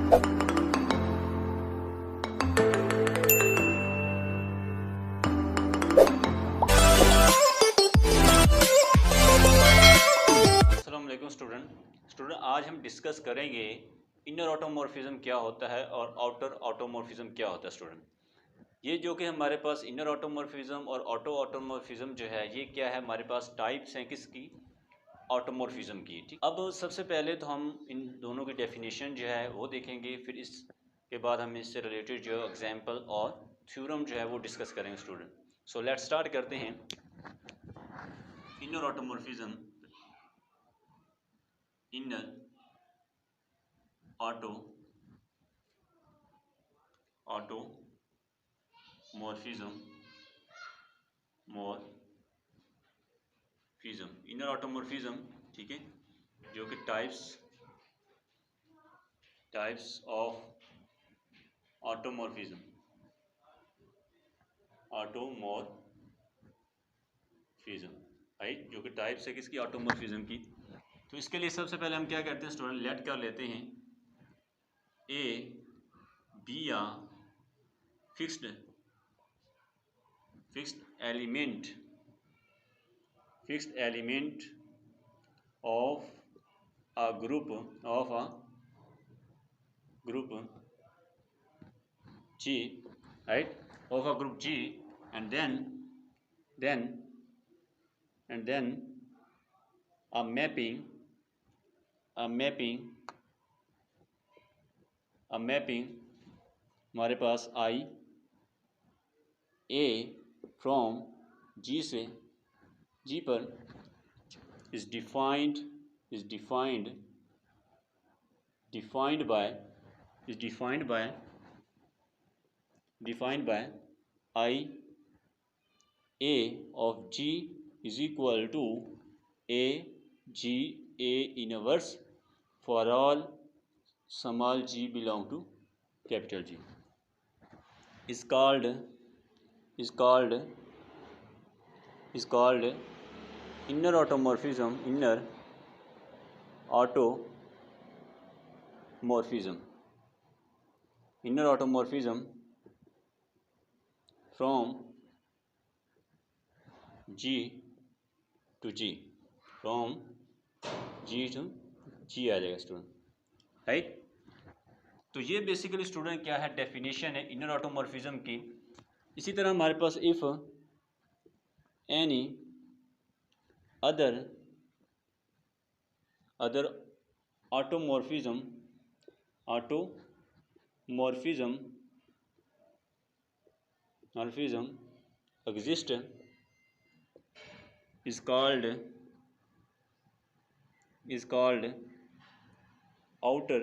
Student आज हम discuss करेंगे इनर ऑटोमॉर्फिज्म क्या होता है और आउटर ऑटोमॉर्फिज्म क्या होता है। स्टूडेंट ये जो कि हमारे पास इनर ऑटोमॉर्फिज्म और आउटर ऑटोमॉर्फिज्म जो है ये क्या है, हमारे पास टाइप्स हैं किसकी, ऑटोमॉर्फिज्म की। ठीक, अब सबसे पहले तो हम इन दोनों की डेफिनेशन जो है वो देखेंगे, फिर इसके बाद हम इससे रिलेटेड जो एग्जाम्पल और थ्योरम जो है वो डिस्कस करेंगे। स्टूडेंट सो लेट्स स्टार्ट करते हैं। Inner automorphism, inner automorphism, inner automorphism, ठीक है, जो कि टाइप्स ऑफ ऑटोमॉर्फिज्म राइट, जो कि टाइप्स है किसकी, ऑटोमॉर्फिज्म की। तो इसके लिए सबसे पहले हम क्या करते हैं स्टूडेंट, लेट कर लेते हैं ए बी या fixed element of a group G, right, of a group G, and then a mapping हमारे पास I A from G से G पर is defined by I A of G is equal to A G A inverse for all small g belong to capital G is called inner automorphism from G to G, आ जाएगा student, right. तो ये basically student क्या है, definition है inner automorphism की। इसी तरह हमारे पास if any other automorphism exist is called outer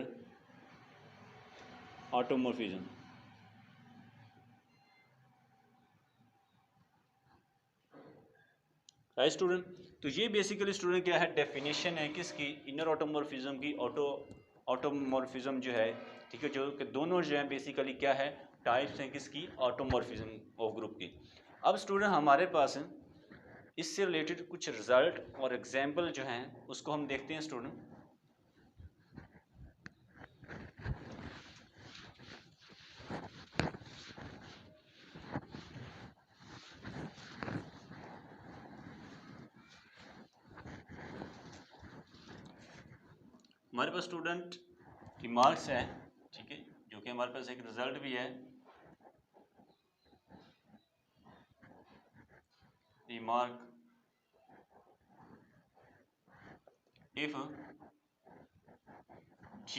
automorphism. Right student, तो ये बेसिकली स्टूडेंट क्या है, डेफिनेशन है किसकी, इनर ऑटोमॉर्फिज्म की। ऑटोमॉर्फिज्म जो है, ठीक है, जो कि दोनों जो है बेसिकली क्या है, टाइप्स हैं किसकी, ऑटोमॉर्फिज्म ऑफ ग्रुप की। अब स्टूडेंट हमारे पास इससे रिलेटेड कुछ रिजल्ट और एग्जाम्पल जो हैं उसको हम देखते हैं स्टूडेंट। हमारे पास स्टूडेंट की मार्क्स है, ठीक है, जो कि हमारे पास एक रिजल्ट भी है। Remark if G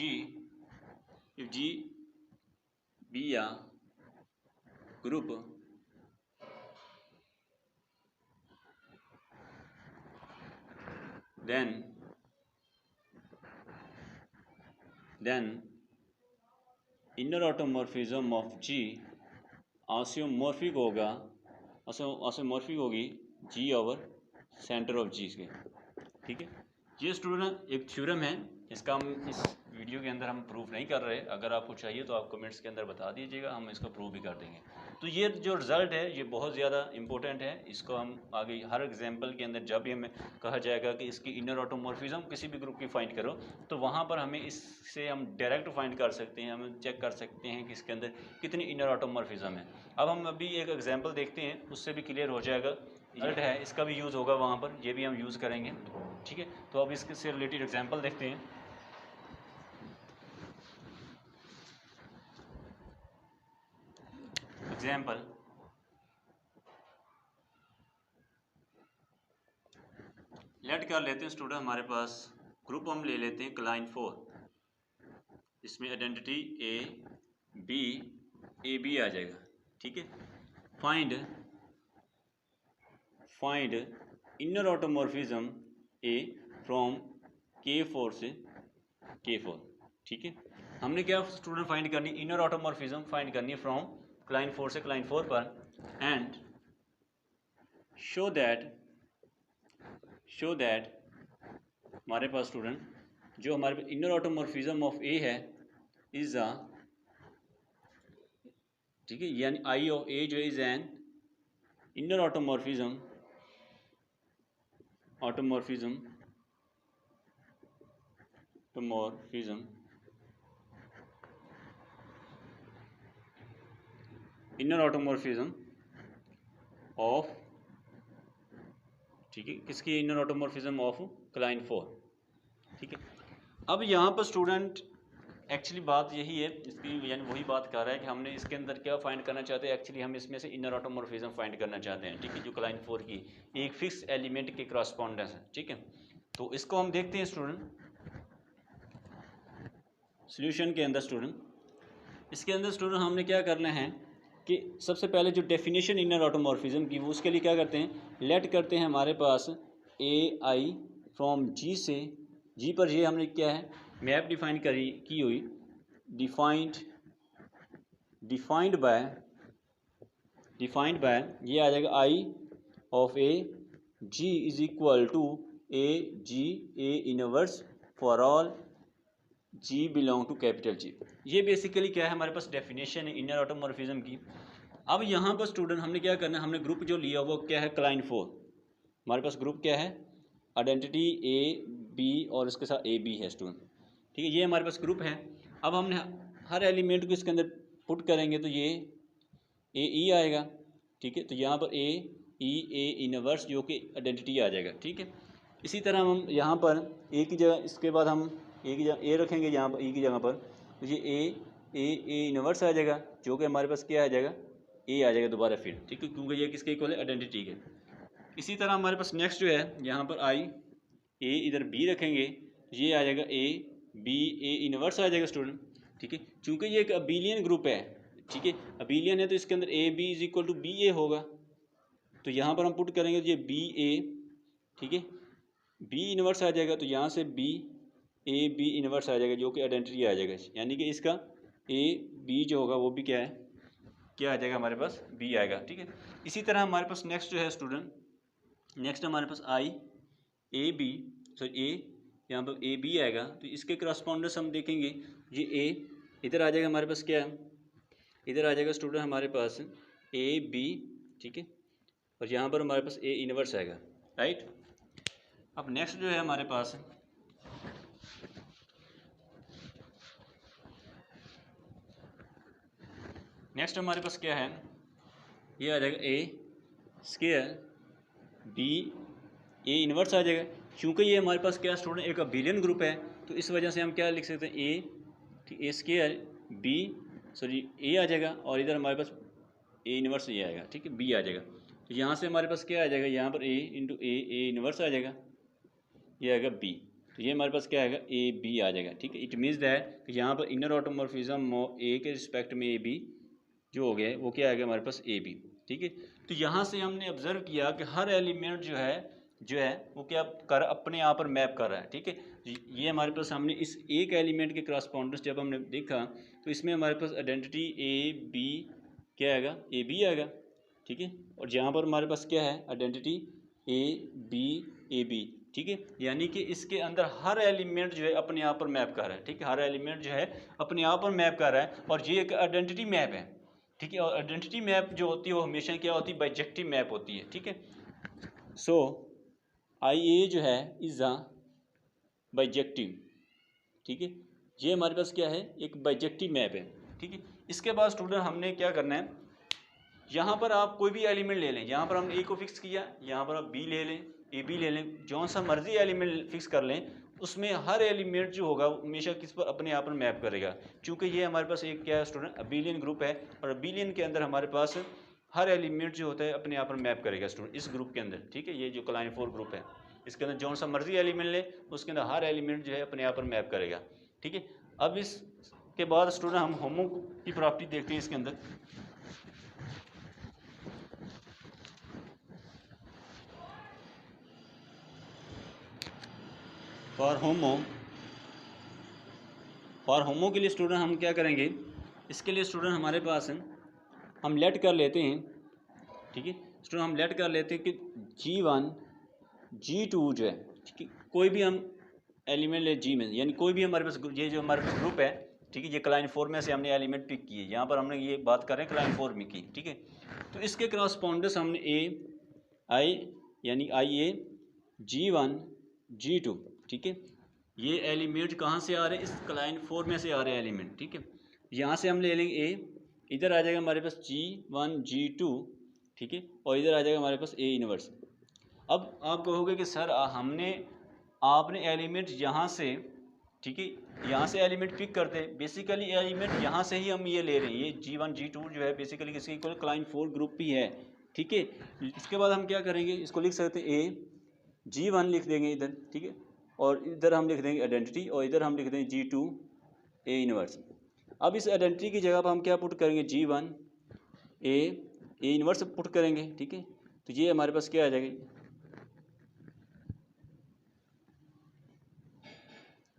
be a group then inner automorphism of G आसियोमॉर्फिक होगी G over centre of G के, ठीक है। ये स्टूडेंट एक थ्योरम है इसका हम इस वीडियो के अंदर हम प्रूफ नहीं कर रहे। अगर आपको चाहिए तो आप कमेंट्स के अंदर बता दीजिएगा, हम इसको प्रूव भी कर देंगे। तो ये जो रिज़ल्ट है ये बहुत ज़्यादा इंपॉर्टेंट है। इसको हम आगे हर एग्जांपल के अंदर जब भी हमें कहा जाएगा कि इसकी इनर ऑटोमॉर्फिज्म किसी भी ग्रुप की फाइंड करो, तो वहाँ पर हमें इससे हम डायरेक्ट फाइंड कर सकते हैं, हम चेक कर सकते हैं कि इसके अंदर कितनी इनर ऑटोमॉर्फिज्म है। अब हम अभी एक एग्जाम्पल देखते हैं, उससे भी क्लियर हो जाएगा। रिजल्ट है इसका भी यूज़ होगा वहाँ पर, ये भी हम यूज़ करेंगे। ठीक है, तो अब इससे रिलेटेड एग्जाम्पल देखते हैं। एग्जाम्पल, लेट कर लेते हैं स्टूडेंट, हमारे पास ग्रुप हम ले लेते हैं क्लाइन 4। इसमें आइडेंटिटी ए बी आ जाएगा। ठीक है, find inner automorphism A from K4 से K4। ठीक है, हमने क्या स्टूडेंट फाइंड करनी, इनर ऑटोमॉर्फिज्म फाइंड करनी फ्रॉम क्लाइन 4 से क्लाइन 4 पर, एंड शो दैट हमारे पास स्टूडेंट जो हमारे इनर ऑटोमॉर्फिज्म ऑफ ए है इज अ, ठीक है, यानी आई ऑफ ए जो is an inner automorphism inner automorphism of, ठीक है, किसकी इनर ऑटोमॉर्फिज्म ऑफ क्लाइन 4। ठीक है, अब यहाँ पर स्टूडेंट एक्चुअली बात यही है, इसकी यानी वही बात कर रहा है कि हमने इसके अंदर क्या फाइंड करना चाहते हैं। एक्चुअली हम इसमें से इनर ऑटोमॉर्फिज्म फाइंड करना चाहते हैं। ठीक है, जो क्लाइन 4 की एक फिक्स एलिमेंट के करस्पॉन्डेंस है। ठीक है, तो इसको हम देखते हैं स्टूडेंट सॉल्यूशन के अंदर। स्टूडेंट इसके अंदर स्टूडेंट हमने क्या करना है कि सबसे पहले जो डेफिनेशन इनर ऑटोमॉर्फिज्म की, वो उसके लिए क्या करते हैं, लेट करते हैं हमारे पास ए आई फ्रॉम जी से, जी पर ये हमने क्या है मैप डिफाइन की हुई, डिफाइंड बाय ये आ जाएगा I of A G is equal to A G A inverse for all G belong to capital G. ये बेसिकली क्या है, हमारे पास डेफिनेशन है इनर ऑटोमॉर्फिज्म की। अब यहाँ पर स्टूडेंट हमने क्या करना है, हमने ग्रुप जो लिया वो क्या है क्लाइन 4। हमारे पास ग्रुप क्या है, आइडेंटिटी ए बी और इसके साथ ए बी है स्टूडेंट। ठीक है, ये हमारे पास ग्रुप है। अब हमने हर एलिमेंट को इसके अंदर पुट करेंगे तो ये ए ई आएगा। ठीक है, तो यहाँ पर ए इनवर्स जो कि आइडेंटिटी आ जाएगा। ठीक है, इसी तरह हम यहाँ पर ए की जगह, इसके बाद हम ए की जगह ए रखेंगे, यहाँ पर ई की जगह पर, तो ये ए इनवर्स आ जाएगा जो कि हमारे पास क्या आ जाएगा, ए आ जाएगा दोबारा फिर। ठीक है, क्योंकि ये किसके इक्वल है, आइडेंटिटी के। इसी तरह हमारे पास नेक्स्ट जो है यहाँ पर आई ए इधर बी रखेंगे, ये आ जाएगा ए इनवर्स आ जाएगा स्टूडेंट। ठीक है, चूँकि ये एक अबीलियन ग्रुप है। ठीक है, अबीलियन है तो इसके अंदर A B is equal to B A होगा। तो यहाँ पर हम पुट करेंगे तो ये बी ए, ठीक है, बी इनवर्स आ जाएगा, तो यहाँ से बी इनवर्स आ जाएगा जो कि आइडेंटिटी आ जाएगा। यानी कि इसका ए बी जो होगा वो भी क्या है, क्या आ जाएगा हमारे पास, बी आएगा। ठीक है, इसी तरह हमारे पास नेक्स्ट जो है स्टूडेंट, नेक्स्ट हमारे पास आई ए बी, सॉरी ए, यहाँ पर ए बी आएगा, तो इसके करस्पॉन्डेंस हम देखेंगे, ये ए इधर आ जाएगा हमारे पास, क्या है इधर आ जाएगा स्टूडेंट हमारे पास ए बी। ठीक है, और यहाँ पर हमारे पास ए इनवर्स आएगा, राइट। अब नेक्स्ट जो है हमारे पास नेक्स्ट हमारे पास क्या है, ये आ जाएगा ए स्क्वायर बी ए इनवर्स आ जाएगा। क्योंकि ये हमारे पास क्या स्टूडेंट एक अबीलियन ग्रुप है, तो इस वजह से हम क्या लिख सकते हैं, ए स्क्वायर बी, सॉरी ए आ जाएगा, और इधर हमारे पास ए इनवर्स ये आएगा। ठीक है, बी आ जाएगा, तो यहाँ से हमारे पास क्या आ जाएगा, यहाँ पर ए इंटू ए इनवर्स आ जाएगा, ये आएगा बी, तो ये हमारे पास क्या आएगा, ए बी आ जाएगा। ठीक है, इट मीन्स दैट कि यहाँ पर इनर ऑटोमॉर्फिज्म ए के रिस्पेक्ट में ए बी जो हो गया है वो क्या आएगा हमारे पास, ए बी। ठीक है, तो यहाँ से हमने ऑब्जर्व किया कि हर एलिमेंट जो है वो क्या अपने यहाँ पर मैप कर रहा है। ठीक है, ये हमारे पास हमने इस एक एलिमेंट के करस्पॉन्डेंस जब हमने देखा तो इसमें हमारे पास आइडेंटिटी ए बी क्या आएगा, ए बी आएगा। ठीक है, और यहाँ पर हमारे पास क्या है, आइडेंटिटी ए बी ठीक है, यानी कि इसके अंदर हर एलिमेंट जो है अपने आप पर मैप कर रहा है। ठीक है, हर एलिमेंट जो है अपने आप पर मैप कर रहा है, और ये एक आइडेंटिटी मैप है। ठीक है, और आइडेंटिटी मैप जो होती है वो हमेशा क्या होती है, बाइजेक्टिव मैप होती है। ठीक है, सो IA जो है इज अ बाइजेक्टिव। ठीक है, ये हमारे पास क्या है, एक बाइजेक्टिव मैप है। ठीक है, इसके बाद स्टूडेंट हमने क्या करना है, यहाँ पर आप कोई भी एलिमेंट ले लें, यहाँ पर हमने A को फिक्स किया, यहाँ पर आप B ले लें, AB ले लें, जौन सा मर्जी एलिमेंट फिक्स कर लें, उसमें हर एलिमेंट जो होगा हमेशा किस पर, अपने आप पर मैप करेगा। क्योंकि ये हमारे पास एक क्या है स्टूडेंट, अबेलियन ग्रुप है, और अबेलियन के अंदर हमारे पास हर एलिमेंट जो होता है अपने आप पर मैप करेगा स्टूडेंट इस ग्रुप के अंदर। ठीक है, ये जो क्लाइन 4 ग्रुप है, इसके अंदर जौन सा मर्जी एलिमेंट ले, उसके अंदर हर एलिमेंट जो है अपने आप पर मैप करेगा। ठीक है, अब इसके बाद स्टूडेंट हम होमो की प्रॉपर्टी देखते हैं इसके अंदर। फॉर होमो के लिए स्टूडेंट हम क्या करेंगे, इसके लिए स्टूडेंट हमारे पास है, हम लेट कर लेते हैं। ठीक है स्टूडेंट, हम लेट कर लेते हैं कि G1 G2 जो है, ठीक है, कोई भी हम एलिमेंट ले G में, यानी कोई भी हमारे पास ये जो हमारे पास ग्रुप है, ठीक है, ये क्लाइन 4 में से हमने एलिमेंट पिक किए, यहाँ पर हमने ये बात कर रहे हैं क्लाइन 4 में की। ठीक है, तो इसके क्रॉसपोंडेंस हमने AI यानी IA G1 G2, ठीक है, ये एलिमेंट कहाँ से आ रहे हैं, इस क्लाइन 4 में से आ रहे हैं एलिमेंट। ठीक है, यहाँ से हम ले लेंगे A, इधर आ जाएगा हमारे पास G1 G2, ठीक है, और इधर आ जाएगा हमारे पास A इनवर्स। अब आप कहोगे कि सर आपने एलिमेंट यहाँ से, ठीक है, यहाँ से एलिमेंट पिक करते हैं, बेसिकली एलिमेंट यहाँ से ही हम ये ले रहे हैं, ये G1 G2 जो है बेसिकली किसी को क्लाइन 4 ग्रुप ही है। ठीक है, इसके बाद हम क्या करेंगे, इसको लिख सकते हैं A G1 लिख देंगे इधर, ठीक है, और इधर हम लिख देंगे आइडेंटिटी, और इधर हम लिख देंगे G2 A इनवर्स। अब इस आइडेंटिटी की जगह पर हम क्या पुट करेंगे, G1 A इनवर्स पुट करेंगे। ठीक है, तो ये हमारे पास क्या आ जाएगा,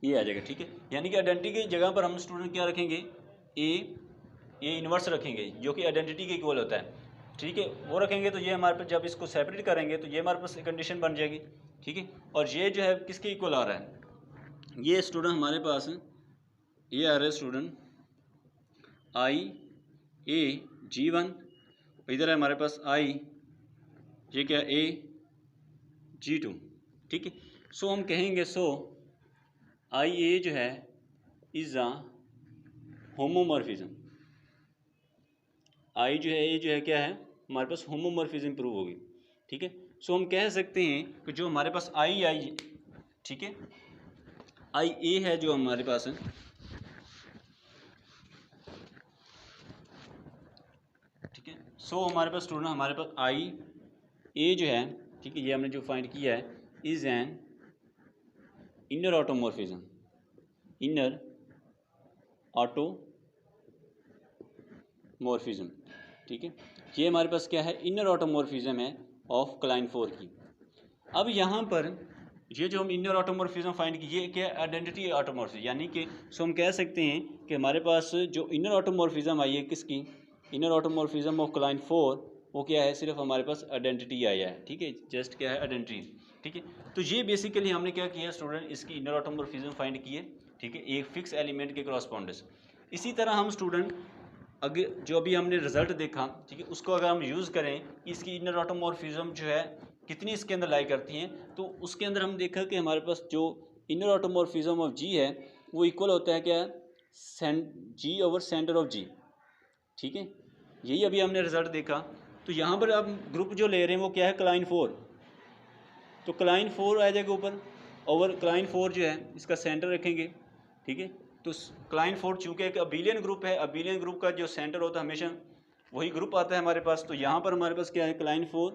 ये आ जाएगा। ठीक है, यानी कि आइडेंटिटी की जगह पर हम स्टूडेंट क्या रखेंगे, ए इनवर्स रखेंगे, जो कि आइडेंटिटी के इक्वल होता है। ठीक है, वो रखेंगे तो ये हमारे पास, जब इसको सेपरेट करेंगे तो ये हमारे पास कंडीशन बन जाएगी। ठीक है, और ये जो है किसके इक्वल आ रहा है, ये स्टूडेंट हमारे पास ये आ रहा है स्टूडेंट IA G1, इधर है हमारे पास ये क्या A G2। ठीक है, सो हम कहेंगे IA जो है इज़ अ होमोमॉर्फिज्म। I जो है, ये जो है क्या है, हमारे पास होमोमॉर्फिज्म प्रूव होगी। ठीक है, सो हम कह सकते हैं कि जो हमारे पास I, ठीक है, IA है जो हमारे पास है, ठीक है, सो हमारे पास स्टूडेंट हमारे पास IA जो है, ठीक है, ये हमने जो फाइंड किया है, is an inner automorphism, inner automorphism. ठीक है, ये हमारे पास क्या है, इनर ऑटोमॉर्फिज्म है ऑफ क्लाइन 4 की। अब यहाँ पर ये जो हम इनर ऑटोमॉर्फिज्म फाइंड की, ये क्या है, आइडेंटिटी ऑटोमॉर्फिज्म, यानी कि सो हम कह सकते हैं कि हमारे पास जो इनर ऑटोमॉर्फिज्म आई है किसकी, इनर ऑटोमॉर्फिज्म ऑफ क्लाइन 4, वो क्या है, सिर्फ हमारे पास आइडेंटिटी आया है। ठीक है, जस्ट क्या है, आइडेंटिटी। ठीक है, तो ये बेसिकली हमने क्या किया स्टूडेंट, इसकी इनर ऑटोमॉर्फिज्म फाइंड की है। ठीक है, एक फिक्स एलिमेंट के क्रॉसपोंडेंस। इसी तरह हम स्टूडेंट अगर जो अभी हमने रिजल्ट देखा, ठीक है, उसको अगर हम यूज़ करें, इसकी इनर ऑटोमॉर्फिज्म जो है कितनी इसके अंदर लाई करती हैं, तो उसके अंदर हम देखा कि हमारे पास जो इनर ऑटोमॉर्फिज्म ऑफ G है वो इक्वल होता है क्या, G over centre of G। ठीक है, यही अभी हमने रिजल्ट देखा। तो यहाँ पर अब ग्रुप जो ले रहे हैं वो क्या है, क्लाइन 4, तो क्लाइन 4 आ जाएगा ऊपर, ओवर क्लाइन 4 जो है इसका सेंटर रखेंगे। ठीक है, तो क्लाइन 4 चूँकि एक अबेलियन ग्रुप है, अबेलियन ग्रुप का जो सेंटर होता है हमेशा वही ग्रुप आता है हमारे पास, तो यहाँ पर हमारे पास क्या है, क्लाइन 4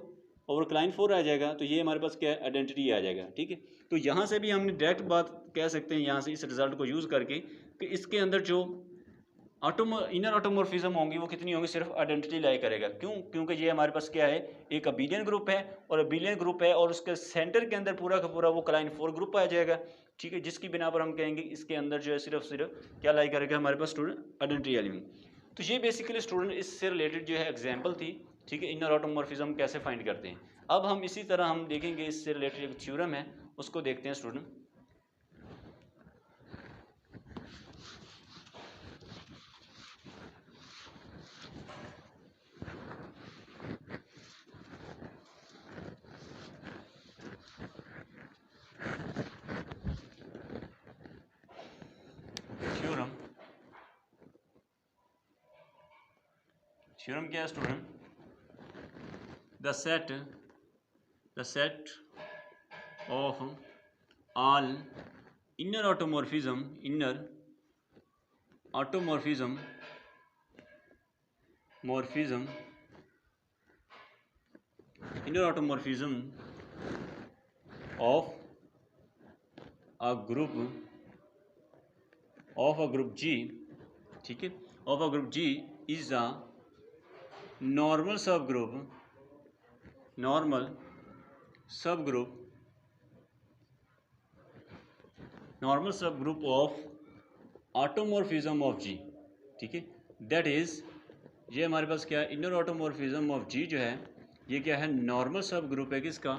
ओवर क्लाइन 4 आ जाएगा, तो ये हमारे पास क्या है, आइडेंटिटी आ जाएगा। ठीक है, तो यहाँ से भी हमने डायरेक्ट बात कह सकते हैं, यहाँ से इस रिजल्ट को यूज़ करके, कि इसके अंदर जो इनर ऑटोमॉर्फिज्म होंगी वो कितनी होंगी, सिर्फ आइडेंटिटी लाई करेगा। क्योंकि ये हमारे पास क्या है, एक अबेलियन ग्रुप है, और अबेलियन ग्रुप है और उसके सेंटर के अंदर पूरा का पूरा वो क्लाइन 4 ग्रुप आ जाएगा। ठीक है, जिसकी बिना पर हम कहेंगे इसके अंदर जो है सिर्फ क्या लाई करेगा हमारे पास स्टूडेंट, आइडेंटिटी एलिमेंट। तो ये बेसिकली स्टूडेंट इससे रिलेटेड जो है एग्जाम्पल थी। ठीक है, इनर ऑटोमॉर्फिज्म कैसे फाइंड करते हैं। अब हम इसी तरह हम देखेंगे, इससे रिलेटेड एक थ्योरम है, उसको देखते हैं स्टूडेंट। थ्योरम क्या है student? The set of all inner automorphism of a group G, ठीक है, of a group G is a normal subgroup of automorphism of G, ठीक है। दैट इज, ये हमारे पास क्या है, इनर ऑटोमॉर्फिज्म ऑफ G जो है ये क्या है, नॉर्मल सब ग्रुप है किसका,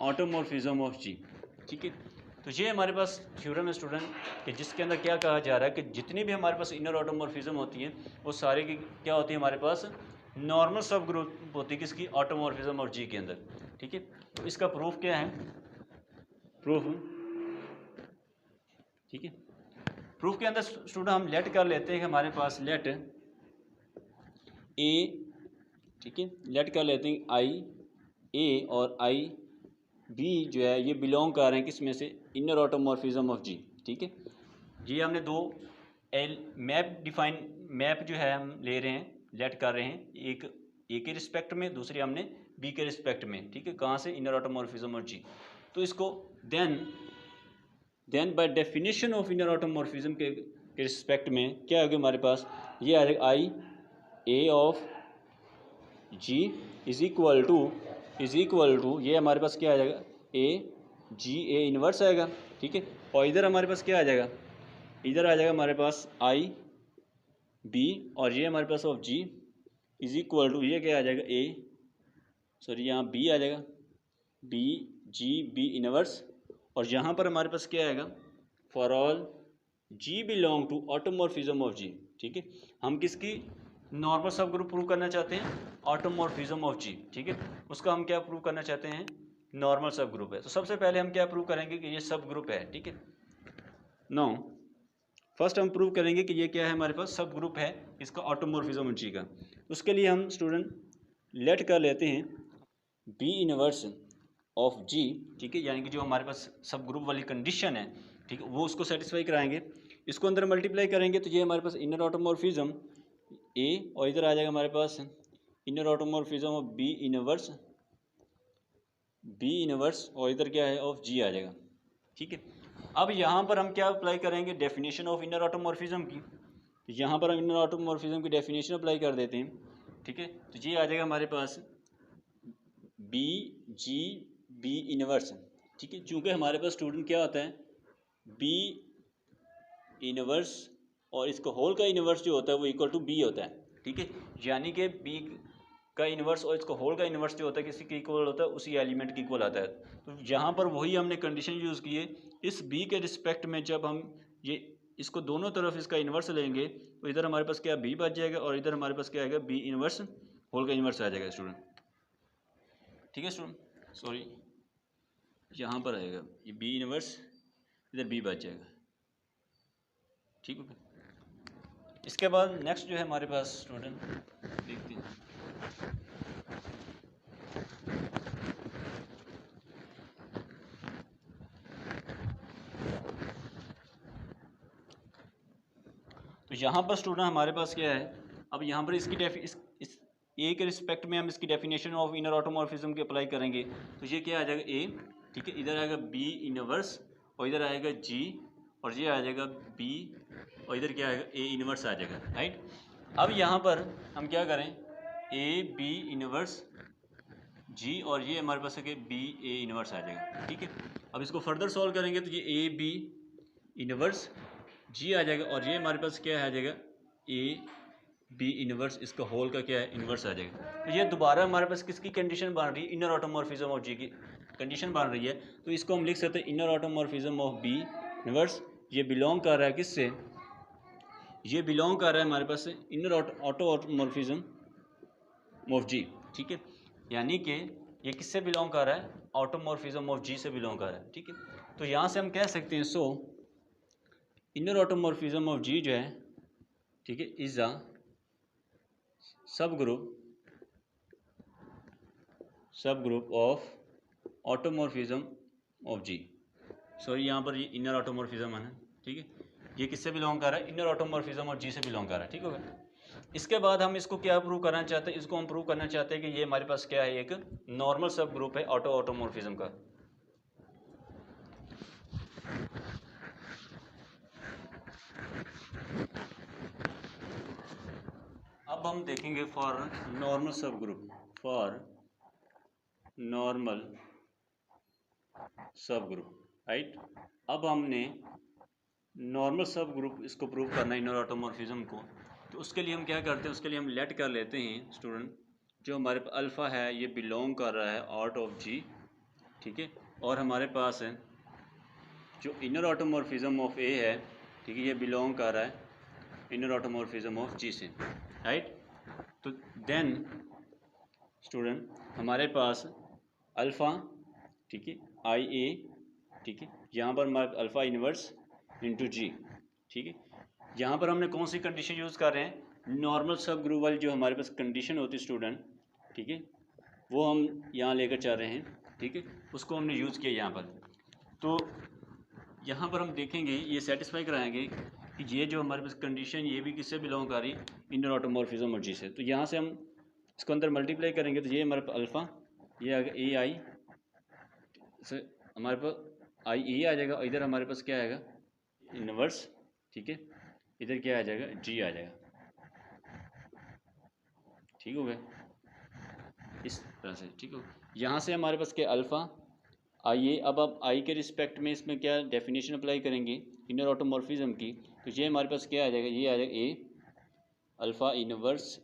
ऑटोमॉर्फिज्म ऑफ G, ठीक है। तो ये हमारे पास थ्योरम है स्टूडेंट कि जिसके अंदर क्या कहा जा रहा है कि जितनी भी हमारे पास इनर ऑटोमॉर्फिज्म होती है वो सारे की क्या होती है, हमारे पास नॉर्मल सब ग्रुप होती है किसकी, ऑटोमॉर्फिज्म ऑफ G के अंदर, ठीक है। तो इसका प्रूफ क्या है, ठीक है। प्रूफ के अंदर स्टूडेंट हम लेट कर लेते हैं कि हमारे पास लेट ए, ठीक है, लेट कर लेते हैं आई ए और आई बी जो है ये बिलोंग कर रहे हैं किस में से, इनर ऑटोमॉर्फिज्म ऑफ G, ठीक है। ये हमने दो मैप जो है हम ले रहे हैं, लेट कर रहे हैं, एक ए के रिस्पेक्ट में, दूसरी हमने बी के रिस्पेक्ट में, ठीक है। कहाँ से, इनर ऑटोमॉर्फिज्म ऑफ G। तो इसको then by definition of inner automorphism के रिस्पेक्ट में क्या होगा हमारे पास, ये आ जाएगा I A of G is equal to ये हमारे पास क्या आ जाएगा, ए जी ए इनवर्स आएगा, ठीक है। और इधर हमारे पास क्या आ जाएगा, इधर आ जाएगा हमारे पास आई बी, और ये हमारे पास of G is equal to ये क्या आ जाएगा, यहाँ बी आ जाएगा, बी जी बी इनवर्स, और यहाँ पर हमारे पास क्या आएगा, for all G belong to automorphism of G, ठीक है। हम किसकी नॉर्मल सब ग्रुप प्रूव करना चाहते हैं, ऑटोमॉर्फिज्म ऑफ G, ठीक है। उसका हम क्या प्रूव करना चाहते हैं, नॉर्मल सब ग्रुप है। तो सबसे पहले हम क्या प्रूव करेंगे कि ये सब ग्रुप है, ठीक है। नो, फर्स्ट हम प्रूव करेंगे कि ये क्या है, हमारे पास सब ग्रुप है इसका ऑटोमॉर्फिज्म ऑफ G का। उसके लिए हम स्टूडेंट लेट कर लेते हैं बी इनवर्स ऑफ G, ठीक है, यानी कि जो हमारे पास सब ग्रुप वाली कंडीशन है, ठीक है, वो उसको सेटिस्फाई कराएंगे। इसको अंदर मल्टीप्लाई करेंगे तो ये हमारे पास इनर ऑटोमॉर्फिज्म ए, और इधर आ जाएगा हमारे पास inner automorphism of B inverse, और इधर क्या है, ऑफ G आ जाएगा, ठीक है। अब यहाँ पर हम क्या अप्लाई करेंगे, डेफिनेशन ऑफ इनर ऑटोमॉर्फिज्म की। तो यहाँ पर हम इनर ऑटोमॉर्फिज्म की डेफिनेशन अप्लाई कर देते हैं, ठीक है। तो ये आ जाएगा हमारे पास बी जी बी इनवर्स, ठीक है। चूँकि हमारे पास स्टूडेंट क्या होता है, बी इनवर्स और इसका होल का इनवर्स जो होता है वो इक्वल टू बी होता है, ठीक है। यानी कि बी का इनवर्स और इसका होल का इनवर्स जो होता है किसी के इक्वल होता है, उसी एलिमेंट के इक्वल आता है। तो यहाँ पर वही हमने कंडीशन यूज़ की है, इस बी के रिस्पेक्ट में जब हम ये इसको दोनों तरफ इसका इन्वर्स लेंगे तो इधर हमारे पास क्या बी बच जाएगा, और इधर हमारे पास क्या आएगा, बी इन्वर्स होल का इन्वर्स आ जाएगा स्टूडेंट, ठीक है स्टूडेंट। सॉरी, यहाँ पर आएगा ये बी इन्वर्स, इधर बी बच जाएगा, ठीक है। इसके बाद नेक्स्ट जो है हमारे पास स्टूडेंट देखते हैं, तो यहाँ पर स्टूडेंट हमारे पास क्या है, अब यहाँ पर इसकी इस ए के रिस्पेक्ट में हम इसकी डेफिनेशन ऑफ इनर ऑटोमॉर्फिज्म की अप्लाई करेंगे। तो ये क्या आ जाएगा, ए, ठीक है, इधर आएगा बी इनवर्स, और इधर आएगा जी, और ये आ जाएगा बी, और इधर क्या आएगा, ए इनवर्स आ जाएगा, राइट। अब यहाँ पर हम क्या करें, ए बी इनवर्स जी, और ये हमारे पास है कि बी ए इनवर्स आ जाएगा, ठीक है। अब इसको फर्दर सॉल्व करेंगे तो ये ए बी इनवर्स जी आ जाएगा, और ये हमारे पास क्या आ जाएगा, ए बी इनवर्स, इसका होल का क्या है, इनवर्स आ जाएगा। तो ये दोबारा हमारे पास किसकी कंडीशन बन रही है, इनर ऑटोमॉर्फिज्म ऑफ जी की। कंडीशन बन रही है, तो इसको हम लिख सकते हैं inner automorphism of B inverse. ये बिलोंग कर रहा है किससे? ये बिलोंग कर रहा है हमारे पास इनर ऑटोमॉर्फिज्म ऑफ जी, ठीक है। यानी कि ये किससे बिलोंग कर रहा है? ऑटोमॉर्फिज्म ऑफ जी से बिलोंग कर रहा है, ठीक है। तो यहाँ से हम कह सकते हैं so inner automorphism of G जो है, ठीक है, is a subgroup of automorphism of G. Sorry, यहाँ पर ये इनर ऑटोमॉर्फिज्म है, ठीक है। ये किससे बिलोंग कर रहा है? इनर ऑटोमॉर्फिज्म और जी से बिलोंग कर रहा है, ठीक हो गया। इसके बाद हम इसको क्या प्रूव करना चाहते हैं? इसको हम प्रूव करना चाहते हैं कि ये हमारे पास क्या है, एक नॉर्मल सब ग्रुप है ऑटोमॉर्फिज्म का। अब हम देखेंगे फॉर नॉर्मल सब ग्रुप, राइट। अब हमने नॉर्मल सब ग्रुप इसको प्रूव करना है इनर ऑटोमॉर्फिज्म को। तो उसके लिए हम क्या करते हैं? उसके लिए हम लेट कर लेते हैं स्टूडेंट, जो हमारे पास अल्फ़ा है ये बिलोंग कर रहा है आउट ऑफ जी, ठीक है। और हमारे पास है जो इनर ऑटोमॉर्फिज्म ऑफ ए है, ठीक है, ये बिलोंग कर रहा है इनर ऑटोमॉर्फिज्म ऑफ जी से, राइट। तो देन स्टूडेंट हमारे पास अल्फ़ा, ठीक है, आई ए, ठीक है, यहाँ पर हमारे अल्फ़ा इनवर्स इंटू जी, ठीक है। यहाँ पर हमने कौन सी कंडीशन यूज़ कर रहे हैं? नॉर्मल सब ग्रुप वाली जो हमारे पास कंडीशन होती है स्टूडेंट, ठीक है, वो हम यहाँ लेकर चल रहे हैं, ठीक है, उसको हमने यूज़ किया यहाँ पर। तो यहाँ पर हम देखेंगे, ये सेटिस्फाई कराएंगे कि ये जो हमारे पास कंडीशन ये भी किससे बिलोंग कर रही है? इनर ऑटोमॉर्फिज्म और जी से। तो यहाँ से हम इसको अंदर मल्टीप्लाई करेंगे तो ये हमारे पास अल्फ़ा, ये आ गया ए आई, हमारे पास आई ए आ जाएगा, इधर हमारे पास क्या आएगा? इनवर्स, ठीक है, इधर क्या आ जाएगा? जी आ जाएगा, ठीक हो गया, इस तरह से, ठीक हो। यहाँ से हमारे पास क्या? अल्फ़ा आई ए। अब आप आई के रिस्पेक्ट में इसमें क्या डेफिनेशन अप्लाई करेंगे इनर ऑटोमॉर्फिज्म की? तो ये हमारे पास क्या आ जाएगा? ये आ जाएगा ए अल्फ़ा इनवर्स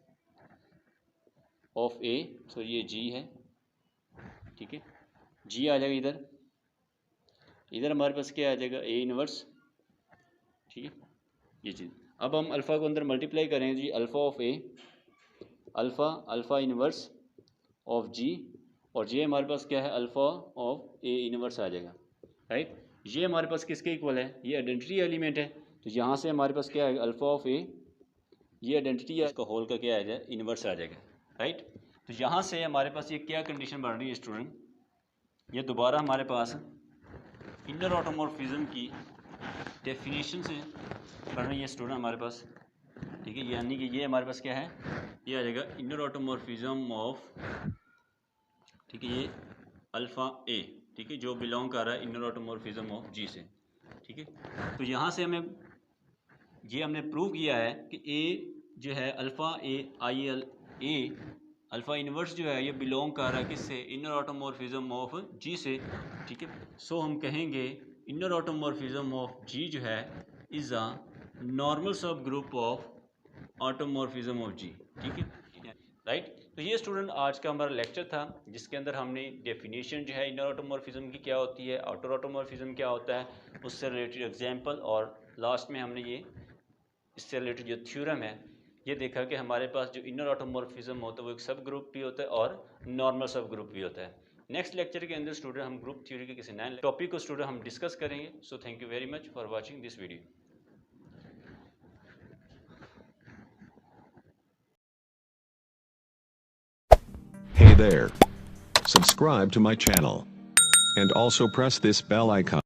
ऑफ ए, सो ये जी है, ठीक है, जी आ जाएगा इधर। इधर हमारे पास क्या आ जाएगा? ए इनवर्स, ठीक है, ये चीज़। अब हम अल्फ़ा को अंदर मल्टीप्लाई करेंगे G, alpha of A, alpha inverse of G, और ये हमारे पास क्या है? अल्फ़ा ऑफ ए इनवर्स आ जाएगा, राइट। ये हमारे पास किसके इक्वल है? ये आइडेंटिटी एलिमेंट है। तो यहाँ से हमारे पास क्या है? अल्फ़ा ऑफ ए, ये आइडेंटिटी है, इसका होल का क्या आ जाएगा? इनवर्स आ जाएगा, राइट। तो यहाँ से हमारे पास ये क्या कंडीशन बन रही है स्टूडेंट? ये दोबारा हमारे पास इनर ऑटोमॉर्फिज्म की डेफिनेशन से बन रही है स्टूडेंट हमारे पास, ठीक है। यानी कि ये हमारे पास क्या है? ये आ जाएगा इनर ऑटोमॉर्फिज्म ऑफ, ठीक है, ये अल्फ़ा ए, ठीक है, जो बिलोंग कर रहा है इनर ऑटोमॉर्फिज्म ऑफ जी से, ठीक है। तो यहाँ से हमें ये हमने प्रूव किया है कि ए जो है alpha A I L A alpha inverse जो है ये बिलोंग कर रहा है किससे? इनर ऑटोमॉर्फिज्म ऑफ जी से, ठीक है। सो हम कहेंगे इनर ऑटोमॉर्फिज्म ऑफ जी जो है इज़ अ नॉर्मल सब ग्रुप ऑफ ऑटोमॉर्फिज्म ऑफ जी, ठीक है, राइट। तो ये स्टूडेंट आज का हमारा लेक्चर था, जिसके अंदर हमने डेफिनेशन जो है इनर ऑटोमॉर्फिज्म की क्या होती है, आउटर ऑटोमॉर्फिज्म क्या होता है, उससे रिलेटेड एग्जांपल, और लास्ट में हमने ये इससे रिलेटेड जो थ्योरम है ये देखा कि हमारे पास जो इनर ऑटोमॉर्फिज्म होता है वो एक सब ग्रुप भी होता है और नॉर्मल सब ग्रुप भी होता है। नेक्स्ट लेक्चर के अंदर स्टूडेंट हम ग्रुप थ्योरी के किसी नए टॉपिक को स्टूडेंट हम डिस्कस करेंगे। So thank you very much for watching this video. Hey there. Subscribe to my channel. And also press this bell icon.